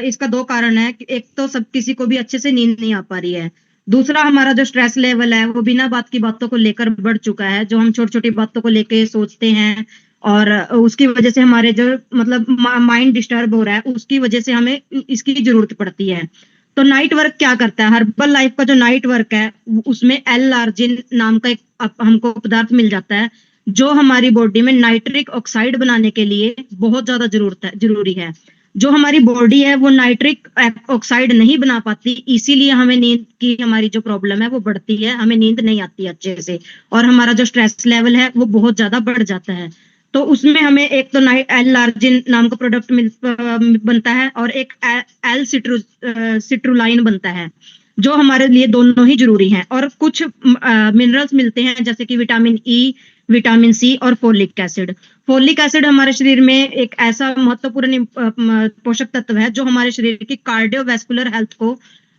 इसका दो कारण है। एक तो सब किसी को भी अच्छे से नींद नहीं आ पा रही है। दूसरा, हमारा जो स्ट्रेस लेवल है वो बिना बात की बातों को लेकर बढ़ चुका है, जो हम छोटी छोटी बातों को लेके सोचते हैं, और उसकी वजह से हमारे जो मतलब माइंड डिस्टर्ब हो रहा है, उसकी वजह से हमें इसकी जरूरत पड़ती है। तो नाइट वर्क क्या करता है? हर्बल लाइफ का जो नाइट वर्क है उसमें एल आर्जिन नाम का एक हमको पदार्थ मिल जाता है, जो हमारी बॉडी में नाइट्रिक ऑक्साइड बनाने के लिए बहुत ज्यादा जरूरी है। जो हमारी बॉडी है वो नाइट्रिक ऑक्साइड नहीं बना पाती, इसीलिए हमें नींद की हमारी जो प्रॉब्लम है वो बढ़ती है, हमें नींद नहीं आती अच्छे से, और हमारा जो स्ट्रेस लेवल है वो बहुत ज्यादा बढ़ जाता है। तो उसमें हमें एक तो नाइट एल लार्जिन नाम का प्रोडक्ट बनता है, और एक एल सिट्रुलाइन बनता है, जो हमारे लिए दोनों ही जरूरी हैं। और कुछ मिनरल्स मिलते हैं, जैसे कि विटामिन ई, विटामिन सी और फोलिक एसिड। फोलिक एसिड हमारे शरीर में एक ऐसा महत्वपूर्ण पोषक तत्व है जो हमारे शरीर की कार्डियोवैस्कुलर हेल्थ को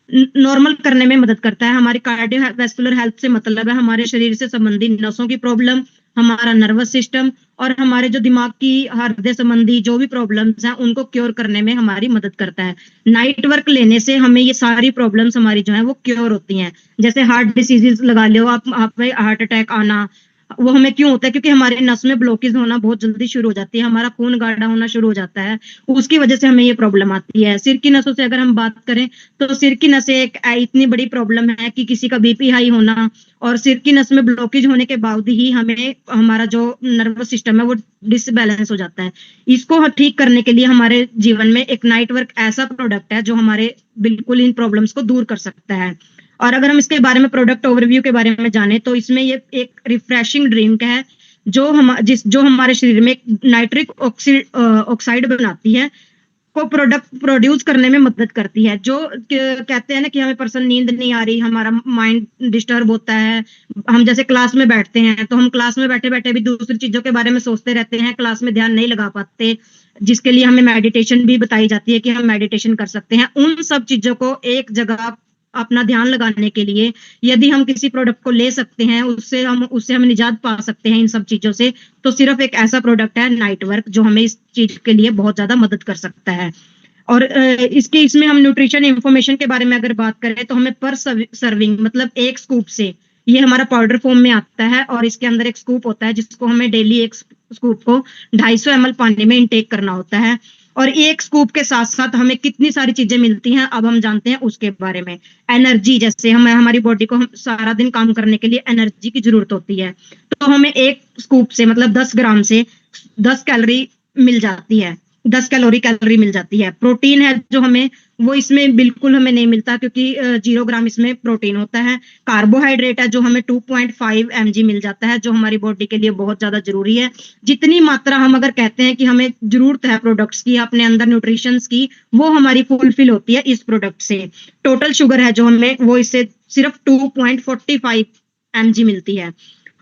नॉर्मल करने में मदद करता है। हमारी कार्डियोवैस्कुलर हेल्थ से मतलब है हमारे शरीर से संबंधित नसों की प्रॉब्लम, हमारा नर्वस सिस्टम, और हमारे जो दिमाग की हृदय संबंधी जो भी प्रॉब्लम्स हैं उनको क्योर करने में हमारी मदद करता है। नाइट वर्क लेने से हमें ये सारी प्रॉब्लम्स हमारी जो है वो क्योर होती हैं। जैसे हार्ट डिसीजेस लगा लो आप हार्ट अटैक आना, वो हमें क्यों होता है? क्योंकि हमारे नस में ब्लॉकेज होना बहुत जल्दी शुरू हो जाती है, हमारा खून गाढ़ा होना शुरू हो जाता है, उसकी वजह से हमें ये प्रॉब्लम आती है। सिर की नसों से अगर हम बात करें तो सिर की नसें एक इतनी बड़ी प्रॉब्लम है कि किसी का बीपी हाई होना और सिर की नस में ब्लॉकेज होने के बावजूद ही हमें हमारा जो नर्वस सिस्टम है वो डिसबैलेंस हो जाता है। इसको ठीक करने के लिए हमारे जीवन में एक नाइट वर्क ऐसा प्रोडक्ट है जो हमारे बिल्कुल इन प्रॉब्लम्स को दूर कर सकता है। और अगर हम इसके बारे में प्रोडक्ट ओवरव्यू के बारे में जाने तो इसमें ये एक रिफ्रेशिंग ड्रिंक है जो हमारे शरीर में नाइट्रिक ऑक्साइड बनाती है, को प्रोडक्ट प्रोड्यूस करने में मदद करती है। जो कहते हैं ना कि हमें पर्सन नींद नहीं आ रही, हमारा माइंड डिस्टर्ब होता है, हम जैसे क्लास में बैठते हैं तो हम क्लास में बैठे बैठे भी दूसरी चीजों के बारे में सोचते रहते हैं, क्लास में ध्यान नहीं लगा पाते, जिसके लिए हमें मेडिटेशन भी बताई जाती है कि हम मेडिटेशन कर सकते हैं। उन सब चीजों को एक जगह अपना ध्यान लगाने के लिए यदि हम किसी प्रोडक्ट को ले सकते हैं, उससे हम निजात पा सकते हैं इन सब चीजों से, तो सिर्फ एक ऐसा प्रोडक्ट है नाइट वर्क जो हमें इस चीज के लिए बहुत ज्यादा मदद कर सकता है। और इसमें हम न्यूट्रिशन इंफॉर्मेशन के बारे में अगर बात करें तो हमें पर सर्विंग मतलब एक स्कूप से, ये हमारा पाउडर फॉर्म में आता है और इसके अंदर एक स्कूप होता है जिसको हमें डेली एक स्कूप को 250 ml पानी में इंटेक करना होता है। और एक स्कूप के साथ साथ हमें कितनी सारी चीजें मिलती हैं अब हम जानते हैं उसके बारे में। एनर्जी, जैसे हमारी बॉडी को सारा दिन काम करने के लिए एनर्जी की जरूरत होती है, तो हमें एक स्कूप से मतलब 10 ग्राम से 10 कैलोरी मिल जाती है, 10 कैलोरी मिल जाती है। प्रोटीन है जो हमें वो इसमें बिल्कुल हमें नहीं मिलता क्योंकि 0 ग्राम इसमें प्रोटीन होता है। कार्बोहाइड्रेट है जो हमें 2.5 mg मिल जाता है, जो हमारी बॉडी के लिए बहुत ज्यादा जरूरी है। जितनी मात्रा हम अगर कहते हैं कि हमें जरूरत है प्रोडक्ट्स की अपने अंदर न्यूट्रिशंस की, वो हमारी फुलफिल होती है इस प्रोडक्ट से। टोटल शुगर है जो हमें वो इससे सिर्फ 2.45 mg मिलती है,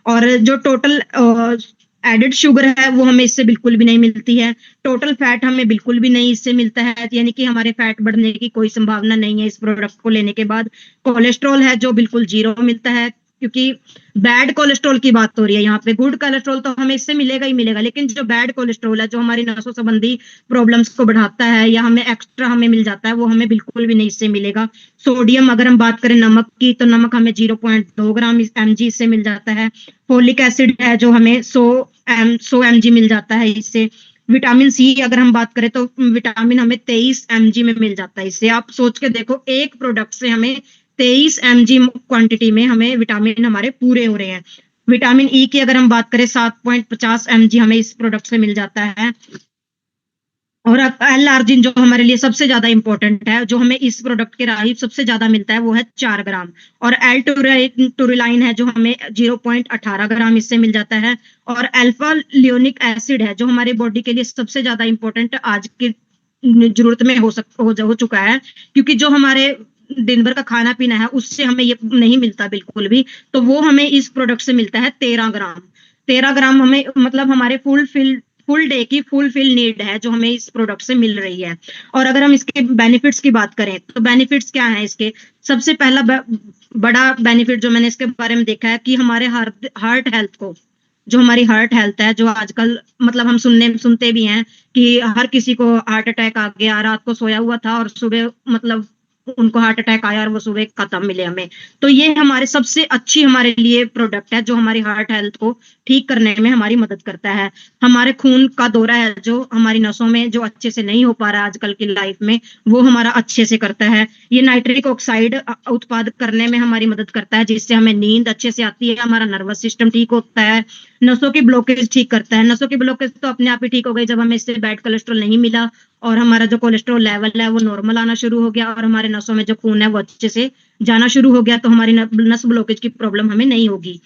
और जो टोटल एडेड शुगर है वो हमें इससे बिल्कुल भी नहीं मिलती है। टोटल फैट हमें बिल्कुल भी नहीं इससे मिलता है, यानी कि हमारे फैट बढ़ने की कोई संभावना नहीं है इस प्रोडक्ट को लेने के बाद। कोलेस्ट्रॉल है जो बिल्कुल 0 मिलता है, क्योंकि बैड कोलेस्ट्रॉल की बात हो रही है यहाँ पे। गुड कोलेस्ट्रॉल तो हमें इससे मिलेगा ही मिलेगा, लेकिन जो बैड कोलेस्ट्रॉल है जो हमारी नसों संबंधी प्रॉब्लम्स को बढ़ाता है या हमें एक्स्ट्रा हमें मिल जाता है, वो हमें बिल्कुल भी नहीं इससे मिलेगा। सोडियम, अगर हम बात करें नमक की, तो नमक हमें 0.2 ग्राम mg इससे मिल जाता है। फोलिक एसिड है जो हमें 100 mg मिल जाता है इससे। विटामिन सी अगर हम बात करें तो विटामिन हमें 23 mg में मिल जाता है इससे। आप सोच के देखो, एक प्रोडक्ट से हमें 23 mg क्वांटिटी में हमें विटामिन हमारे पूरे हो रहे हैं। विटामिन ई की अगर हम बात करें 7.50 mg हमें इस प्रोडक्ट से मिल जाता है। और एल आर्जिन जो हमारे लिए सबसे ज्यादा इंपॉर्टेंट है, जो हमें इस प्रोडक्ट के राही सबसे ज्यादा मिलता है, वो है 4 ग्राम। और एल टूरुलाइन है जो हमें 0.18 ग्राम इससे मिल जाता है। और अल्फा लियोनिक एसिड है जो हमारी बॉडी के लिए सबसे ज्यादा इंपॉर्टेंट आज की जरूरत में हो चुका है, क्योंकि जो हमारे दिन भर का खाना पीना है उससे हमें ये नहीं मिलता बिल्कुल भी, तो वो हमें इस प्रोडक्ट से मिलता है 13 ग्राम। 13 ग्राम हमें मतलब हमारे फुल डे की फुलफिल नीड है जो हमें इस प्रोडक्ट से मिल रही है। और अगर हम इसके बेनिफिट्स की बात करें तो बेनिफिट्स क्या है इसके? सबसे पहला बड़ा बेनिफिट जो मैंने इसके बारे में देखा है कि हमारे हार्ट हेल्थ को जो हमारी हार्ट हेल्थ है, जो आजकल मतलब हम सुनते भी हैं कि हर किसी को हार्ट अटैक आ गया, रात को सोया हुआ था और सुबह मतलब उनको हार्ट अटैक आया और वो सुबह खत्म मिले हमें। तो ये हमारे सबसे अच्छी हमारे लिए प्रोडक्ट है जो हमारी हार्ट हेल्थ को ठीक करने में हमारी मदद करता है। हमारे खून का दौरा है जो हमारी नसों में जो अच्छे से नहीं हो पा रहा है आजकल की लाइफ में, वो हमारा अच्छे से करता है। ये नाइट्रिक ऑक्साइड उत्पाद करने में हमारी मदद करता है, जिससे हमें नींद अच्छे से आती है, हमारा नर्वस सिस्टम ठीक होता है, नसों की ब्लॉकेज ठीक करता है। नसों की ब्लॉकेज तो अपने आप ही ठीक हो गई जब हमें इससे बैड कोलेस्ट्रॉल नहीं मिला और हमारा जो कोलेस्ट्रॉल लेवल है वो नॉर्मल आना शुरू हो गया और हमारे नसों में जो खून है वो अच्छे से जाना शुरू हो गया, तो हमारी नस ब्लॉकेज की प्रॉब्लम हमें नहीं होगी।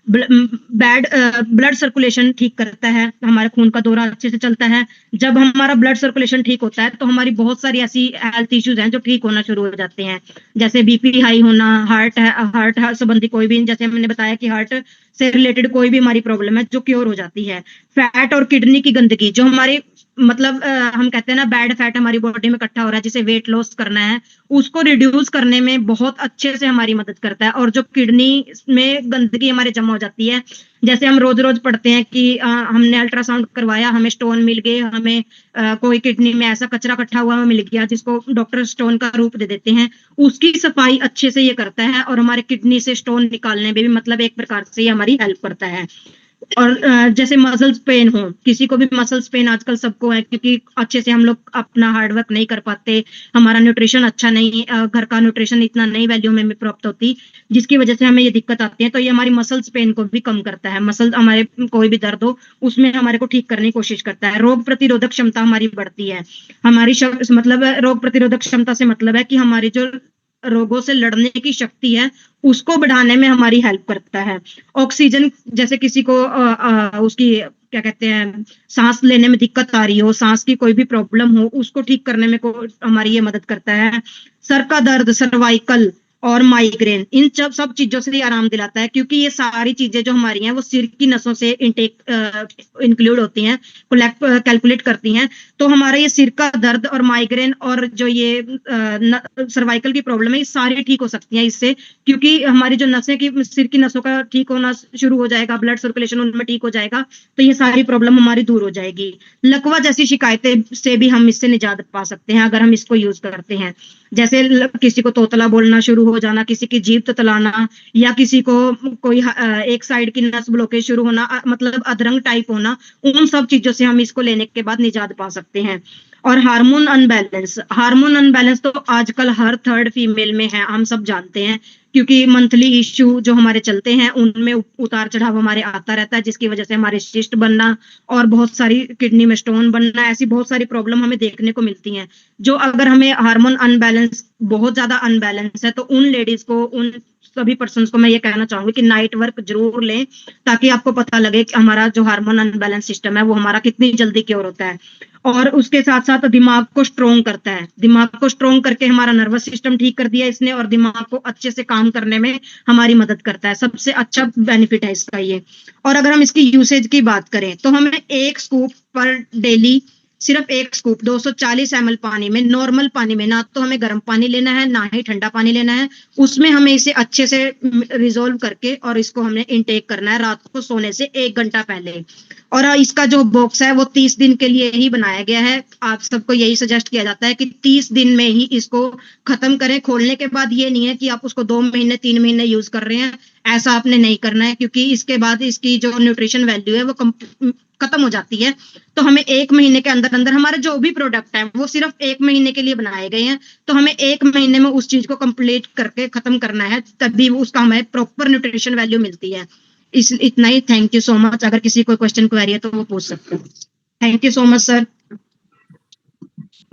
बैड ब्लड सर्कुलेशन ठीक करता है, हमारे खून का दौरा अच्छे से चलता है। जब हमारा ब्लड सर्कुलेशन ठीक होता है तो हमारी बहुत सारी ऐसी हेल्थ इश्यूज हैं जो ठीक होना शुरू हो जाते हैं, जैसे बीपी हाई होना, हार्ट संबंधी कोई भी, जैसे मैंने बताया कि हार्ट से रिलेटेड कोई भी हमारी प्रॉब्लम है जो क्योर हो जाती है। फैट और किडनी की गंदगी जो हमारी मतलब हम कहते हैं ना बैड फैट हमारी बॉडी में इकट्ठा हो रहा है जिसे वेट लॉस करना है, उसको रिड्यूस करने में बहुत अच्छे से हमारी मदद करता है। और जो किडनी में गंदगी हमारे जमा हो जाती है, जैसे हम रोज रोज पढ़ते हैं कि हमने अल्ट्रासाउंड करवाया, हमें स्टोन मिल गए, हमें कोई किडनी में ऐसा कचरा इकट्ठा हुआ मिल गया जिसको डॉक्टर स्टोन का रूप दे देते हैं, उसकी सफाई अच्छे से ये करता है और हमारे किडनी से स्टोन निकालने में भी मतलब एक प्रकार से ये हमारी हेल्प करता है। और जैसे मसल्स पेन हो, किसी को भी मसल्स पेन आजकल सबको है क्योंकि अच्छे से हम लोग अपना हार्ड वर्क नहीं कर पाते, हमारा न्यूट्रिशन अच्छा नहीं, घर का न्यूट्रिशन इतना नहीं वैल्यू में प्राप्त होती, जिसकी वजह से हमें ये दिक्कत आती है। तो ये हमारी मसल्स पेन को भी कम करता है, मसल हमारे कोई भी दर्द हो उसमें हमारे को ठीक करने की कोशिश करता है। रोग प्रतिरोधक क्षमता हमारी बढ़ती है, हमारी मतलब रोग प्रतिरोधक क्षमता से मतलब है कि हमारी जो रोगों से लड़ने की शक्ति है उसको बढ़ाने में हमारी हेल्प करता है। ऑक्सीजन जैसे किसी को उसकी क्या कहते हैं सांस लेने में दिक्कत आ रही हो, सांस की कोई भी प्रॉब्लम हो, उसको ठीक करने में हमारी ये मदद करता है। सर का दर्द, सर्वाइकल और माइग्रेन, इन सब चीजों से आराम दिलाता है क्योंकि ये सारी चीजें जो हमारी हैं वो सिर की नसों से इंक्लूड होती हैं, कैलकुलेट करती हैं। तो हमारा ये सिर का दर्द और माइग्रेन और जो ये सर्वाइकल की प्रॉब्लम है ये सारी ठीक हो सकती हैं इससे, क्योंकि हमारी जो नसें की सिर की नसों का ठीक होना शुरू हो जाएगा, ब्लड सर्कुलेशन उनमें ठीक हो जाएगा, तो ये सारी प्रॉब्लम हमारी दूर हो जाएगी। लकवा जैसी शिकायतें से भी हम इससे निजात पा सकते हैं अगर हम इसको यूज करते हैं, जैसे किसी को तोतला बोलना शुरू हो जाना, किसी की जीभ ततलाना, या किसी को कोई एक साइड की नस ब्लॉकेज शुरू होना, मतलब अधरंग टाइप होना, उन सब चीजों से हम इसको लेने के बाद निजात पा सकते हैं। और हार्मोन अनबैलेंस तो आजकल हर थर्ड फीमेल में है, हम सब जानते हैं, क्योंकि मंथली इश्यू जो हमारे चलते हैं उनमें उतार चढ़ाव हमारे आता रहता है, जिसकी वजह से हमारे सिस्ट बनना और बहुत सारी किडनी में स्टोन बनना, ऐसी बहुत सारी प्रॉब्लम हमें देखने को मिलती हैं। जो अगर हमें हार्मोन अनबैलेंस बहुत ज्यादा अनबैलेंस है तो उन लेडीज को, उन सभी पर्सन को मैं ये कहना चाहूंगी कि नाइट वर्क जरूर लें, ताकि आपको पता लगे कि हमारा जो हार्मोन अनबैलेंस सिस्टम है वो हमारा कितनी जल्दी क्योर होता है। और उसके साथ साथ दिमाग को स्ट्रोंग करता है, दिमाग को स्ट्रोंग करके हमारा नर्वस सिस्टम ठीक कर दिया इसने और दिमाग को अच्छे से काम करने में हमारी मदद करता है, सबसे अच्छा बेनिफिट है इसका ये। और अगर हम इसकी यूसेज की बात करें तो हमें एक स्कूप पर डेली, सिर्फ एक स्कूप 240 ml पानी में, नॉर्मल पानी में, ना तो हमें गर्म पानी लेना है ना ही ठंडा पानी लेना है, उसमें हमें इसे अच्छे से रिजोल्व करके और इसको हमने इनटेक करना है रात को सोने से 1 घंटा पहले। और इसका जो बॉक्स है वो 30 दिन के लिए ही बनाया गया है, आप सबको यही सजेस्ट किया जाता है कि 30 दिन में ही इसको खत्म करें। खोलने के बाद ये नहीं है कि आप उसको 2 महीने 3 महीने यूज कर रहे हैं, ऐसा आपने नहीं करना है, क्योंकि इसके बाद इसकी जो न्यूट्रिशन वैल्यू है वो खत्म हो जाती है। तो हमें 1 महीने के अंदर अंदर, हमारे जो भी प्रोडक्ट है वो सिर्फ 1 महीने के लिए बनाए गए हैं, तो हमें 1 महीने में उस चीज को कंप्लीट करके खत्म करना है, तभी उसका हमें प्रॉपर न्यूट्रिशन वैल्यू मिलती है। इतना ही, थैंक यू सो मच। अगर किसी को क्वेश्चन क्वेरी है तो वो पूछ सकते हैं। Thank you so much sir.